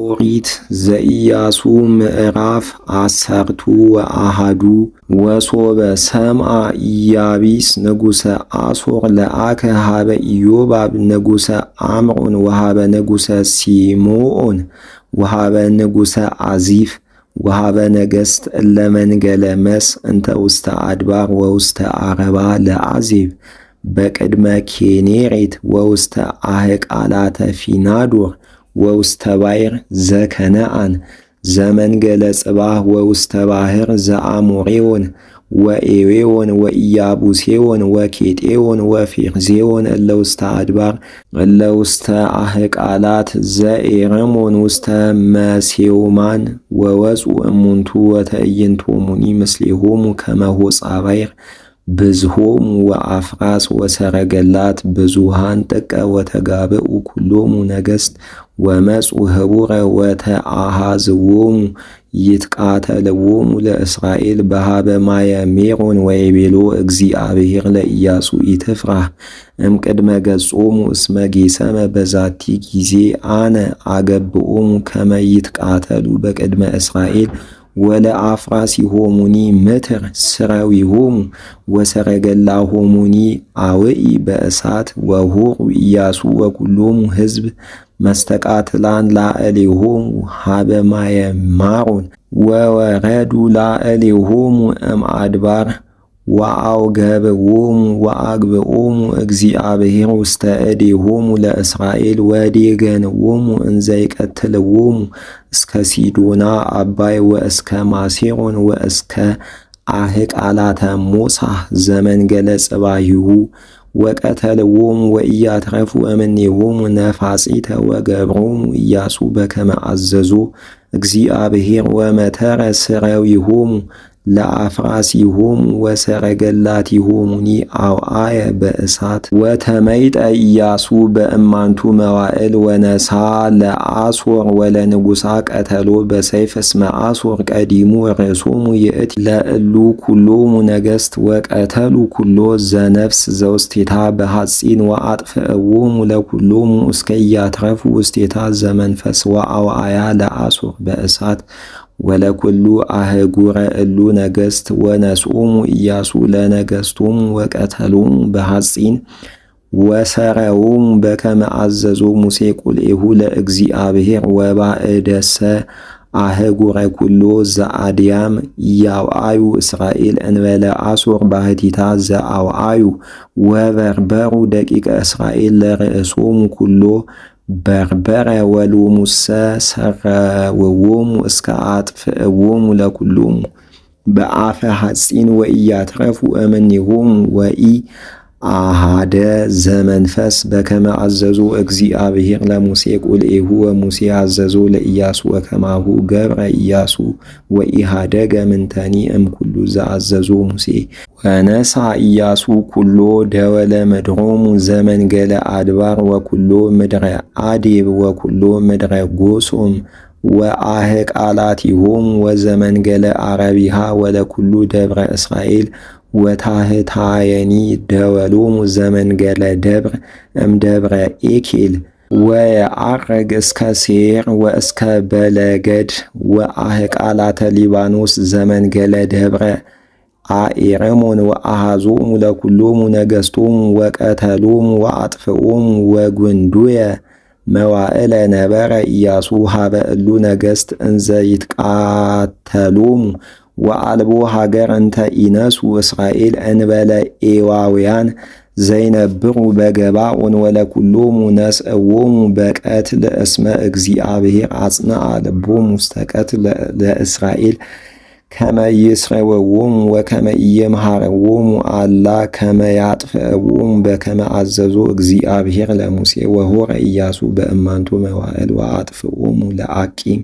ኦሪት ዘኢያሱ ምዕራፍ 12 ወሶበ ሰምዐ ኢያቢስ ንጉሠ አሦር ለአከ ሀበ ኢዮባብ ንጉሠ አምዖን ወሀበ ንጉሠ ሲምዖን ወሀበ ንጉሠ አዚፍ ወሀበ ነገሥት እለ መንገለ መስ እንተ ውስተ አድባር ወውስተ አረባ ለአዜብ በቅድመ ኬኔሬት ወውስተ አህቃላተ ፊናዶር ወውስተ ባሕር ዘከነዓን ዘመንገለ ጽባህ ወውስተ ባሕር ዘአሞሬዎን ወኤዌዎን ወኢያቡሴዎን ወኬጤዎን ወፌርዜዎን እለ ውስተ አድባር እለ ውስተ አህቃላት ዘኤረሞን ውስተ መሴውማን ወወፁ እሙንቱ ወተዕይንቶሙኒ ምስሌሆሙ ከመ ሆጻ ባሕር ብዝሆሙ ወአፍራስ ወሰረገላት ብዙሃን ጥቀ ወተጋብኡ ኩሎሙ ነገሥት ወመጹ ህቡረ ወተአሃዝዎሙ ይትቃተልዎሙ ለእስራኤል በሃበ ማየ ሜሮን ወይቤሎ እግዚአብሔር ለኢያሱ ኢትፍራህ እምቅድመ ገጾሙ እስመ ጌሰመ በዛቲ ጊዜ አነ አገብኦሙ ከመ ይትቃተሉ በቅድመ እስራኤል ወለአፍራሲሆሙኒ ምትር ስረዊሆሙ ወሰረገላሆሙኒ አውኢ በእሳት ወሆሩ ኢያሱ ወኩሎሙ ሕዝብ መስተቃትላን ላዕሌሆሙ ሀበ ማየ ማሮን ወወረዱ ላዕሌሆሙ እምአድባር ወአውገብዎሙ ወአግብኦሙ እግዚአብሔር ውስተ እዴሆሙ ለእስራኤል ወዴገንዎሙ እንዘ ይቀትልዎሙ እስከ ሲዶና አባይ ወእስከ ማሴሮን ወእስከ አህቃላተ ሞሳህ ዘመንገለ ጽባሂሁ ወቀተልዎሙ ወኢያትረፉ እምኔሆሙ ነፋጺተ ወገብሮሙ ኢያሱ በከመ አዘዞ እግዚአብሔር ወመተረ ስረዊሆሙ ለአፍራሲሆሙ ወሰረገላቲሆሙኒ አውአየ በእሳት ወተመይጠ ኢያሱ በእማንቱ መዋዕል ወነሳ ለአሦር ወለንጉሣ ቀተሎ በሰይፍ እስመ አሦር ቀዲሙ ርእሶሙ ይእቲ ለእሉ ኩሎሙ ነገሥት ወቀተሉ ኩሎ ዘነፍስ ዘውስቴታ በሐጺን ወአጥፍእዎሙ ለኩሎሙ እስከ ኢያትረፉ ውስቴታ ዘመንፈስ ወአውአያ ለአሦር በእሳት ወለኩሉ አህጉረ እሉ ነገሥት ወነስኦሙ ኢያሱ ለነገሥቶሙ ወቀተሎሙ በሐጺን ወሰረዎሙ በከመ አዘዞ ሙሴ ቁልኤሁ ለእግዚአብሔር ወባእደሰ አህጉረ ኩሎ ዘአድያም ያውአዩ እስራኤል እንበለ አሦር ባሕቲታ ዘአውአዩ ወበርበሩ ደቂቀ እስራኤል ለርእሶሙ ኩሎ በርበረ ወሎሙሰ ሰረውዎሙ እስከ አጥፍእዎሙ ለኩሎሙ በአፈ ሐጺን ወኢያትረፉ እምኔሆሙ ወኢ አሃደ ዘመንፈስ በከመ አዘዞ እግዚአብሔር ለሙሴ ቁልኤሁ ወሙሴ አዘዞ ለኢያሱ ወከማሁ ገብረ ኢያሱ ወኢሃደገ ምንተኒ እምኩሉ ዘአዘዞ ሙሴ ወነሳ ኢያሱ ኩሎ ደወለ ምድሮሙ ዘመንገለ አድባር ወኩሎ ምድረ አዴብ ወኩሎ ምድረ ጎሶም ወአህቃላቲሆሙ ወዘመንገለ አረቢሃ ወለኩሉ ደብረ እስራኤል ወታህታየኒ ደወሎሙ ዘመንገለ ደብር እምደብረ ኤኬል ወየዐርግ እስከ ሴር ወእስከ በለገድ ወአህቃላተ ሊባኖስ ዘመንገለ ደብረ አኤረሞን ወአሃዞሙ ለኩሎሙ ነገሥቶሙ ወቀተሎሙ ወአጥፍኦሙ ወጉንዱየ መዋዕለ ነበረ ኢያሱ ሀበ እሉ ነገሥት እንዘ ይትቃተሎሙ ወአልቦ ሀገር እንተ ኢነሱ እስራኤል እንበለ ኤዋውያን ዘይነብሩ በገባኦን ወለኩሎሙ ነስእዎሙ በቀትል እስመ እግዚአብሔር አጽንዐ ልቦሙ ውስተ ቀትል ለእስራኤል ከመ ይስረውዎሙ ወከመ ኢየምሃርዎሙ አላ ከመ ያጥፍእዎሙ በከመ አዘዞ እግዚአብሔር ለሙሴ ወሆረ ኢያሱ በእማንቱ መዋዕል ወአጥፍኦሙ ለአቂም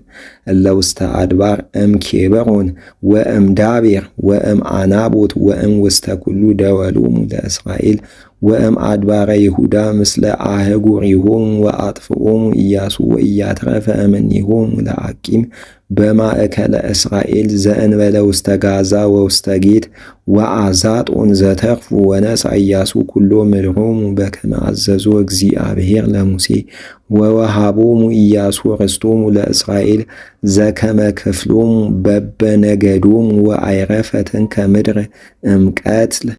እለ ውስተ አድባር እምኬብሮን ወእምዳቤር ወእምአናቦት ወእም ውስተ ኩሉ ደወሎሙ ለእስራኤል ወእም አድባረ ይሁዳ ምስለ አህጉሪሆሙ ወአጥፍኦሙ ኢያሱ ወኢያትረፈ እምኔሆሙ ለአቂም በማእከለ እስራኤል ዘእንበለ ውስተ ጋዛ ወውስተ ጌት ወአዛጦን ዘተርፉ ወነሣ ኢያሱ ኩሎ ምድሮሙ በከመ አዘዞ እግዚአብሔር ለሙሴ ወወሃቦሙ ኢያሱ ርስቶሙ ለእስራኤል ዘከመ ክፍሎሙ በበነገዶሙ ወአዕረፈ ትንከ ምድር እምቀትል